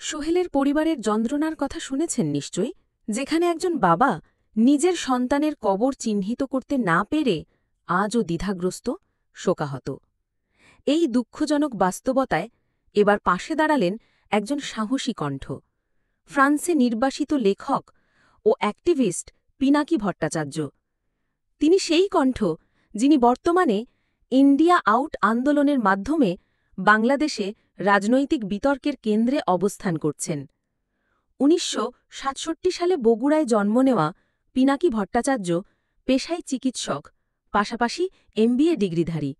সোহেলের পরিবারের যন্ত্রণার কথা শুনেছেন নিশ্চয়ই, যেখানে একজন বাবা নিজের সন্তানের কবর চিহ্নিত করতে না পেরে আজও দ্বিধাগ্রস্ত, শোকাহত। এই দুঃখজনক বাস্তবতায় এবার পাশে দাঁড়ালেন একজন সাহসী কণ্ঠ, ফ্রান্সে নির্বাসিত লেখক ও অ্যাক্টিভিস্ট পিনাকি ভট্টাচার্য। তিনি সেই কণ্ঠ যিনি বর্তমানে ইন্ডিয়া আউট আন্দোলনের মাধ্যমে বাংলাদেশে রাজনৈতিক বিতর্কের কেন্দ্রে অবস্থান করছেন। ১৯৬৭ সালে বগুড়ায় জন্ম নেওয়া পিনাকি ভট্টাচার্য পেশায় চিকিৎসক, পাশাপাশি MBA ডিগ্রিধারী।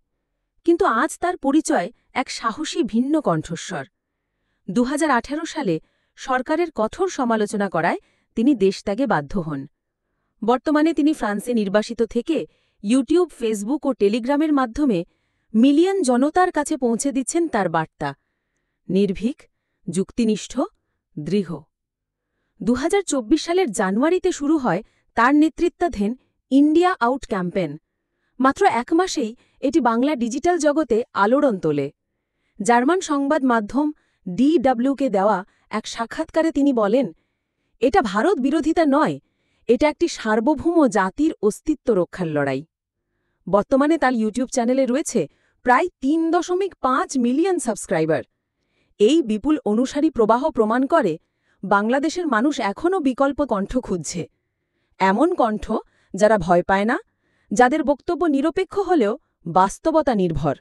কিন্তু আজ তার পরিচয় এক সাহসী ভিন্ন কণ্ঠস্বর। ২০১৮ সালে সরকারের কঠোর সমালোচনা করায় তিনি দেশত্যাগে বাধ্য হন। বর্তমানে তিনি ফ্রান্সে নির্বাসিত থেকে ইউটিউব, ফেসবুক ও টেলিগ্রামের মাধ্যমে মিলিয়ন জনতার কাছে পৌঁছে দিচ্ছেন তার বার্তা, নির্ভীক, যুক্তিনিষ্ঠ, দৃঢ়। ২০২৪ সালের জানুয়ারিতে শুরু হয় তার নেতৃত্বাধীন ইন্ডিয়া আউট ক্যাম্পেন। মাত্র এক মাসেই এটি বাংলা ডিজিটাল জগতে আলোড়ন তোলে। জার্মান সংবাদ মাধ্যম DWকে দেওয়া এক সাক্ষাৎকারে তিনি বলেন, এটা ভারত বিরোধিতা নয়, এটা একটি সার্বভৌম জাতির অস্তিত্ব রক্ষার লড়াই। বর্তমানে তার ইউটিউব চ্যানেলে রয়েছে প্রায় ৩.৫ মিলিয়ন সাবস্ক্রাইবার। এই বিপুল অনুসারী প্রবাহ প্রমাণ করে বাংলাদেশের মানুষ এখনও বিকল্প কণ্ঠ খুঁজছে, এমন কণ্ঠ যারা ভয় পায় না, যাদের বক্তব্য নিরপেক্ষ হলেও বাস্তবতা নির্ভর।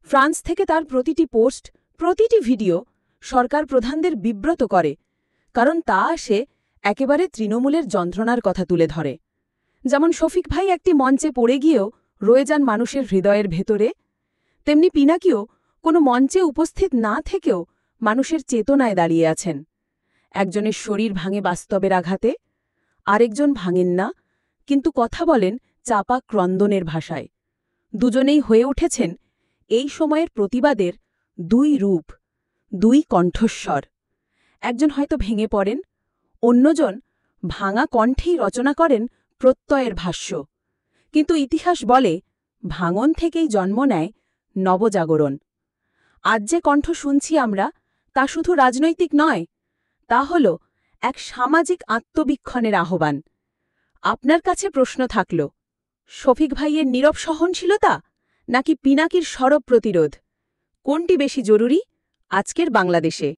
ফ্রান্স থেকে তার প্রতিটি পোস্ট, প্রতিটি ভিডিও সরকার প্রধানদের বিব্রত করে, কারণ তা আসে একেবারে তৃণমূলের যন্ত্রণার কথা তুলে ধরে। যেমন শফিক ভাই একটি মঞ্চে পড়ে গিয়েও রয়ে যান মানুষের হৃদয়ের ভেতরে, তেমনি পিনাকিও কোনো মঞ্চে উপস্থিত না থেকেও মানুষের চেতনায় দাঁড়িয়ে আছেন। একজনের শরীর ভাঙে বাস্তবের আঘাতে, আরেকজন ভাঙেন না, কিন্তু কথা বলেন চাপা ক্রন্দনের ভাষায়। দুজনেই হয়ে উঠেছেন এই সময়ের প্রতিবাদের দুই রূপ, দুই কণ্ঠস্বর। একজন হয়তো ভেঙে পড়েন, অন্যজন ভাঙা কণ্ঠেই রচনা করেন প্রত্যয়ের ভাষ্য। কিন্তু ইতিহাস বলে, ভাঙন থেকেই জন্ম নেয় নবজাগরণ। আজ যে কণ্ঠ শুনছি আমরা, তা শুধু রাজনৈতিক নয়, তা হল এক সামাজিক আত্মবীক্ষণের আহ্বান। আপনার কাছে প্রশ্ন থাকল, শফিক ভাইয়ের নীরব সহনশীলতা নাকি পিনাকির সরব প্রতিরোধ, কোনটি বেশি জরুরি আজকের বাংলাদেশে?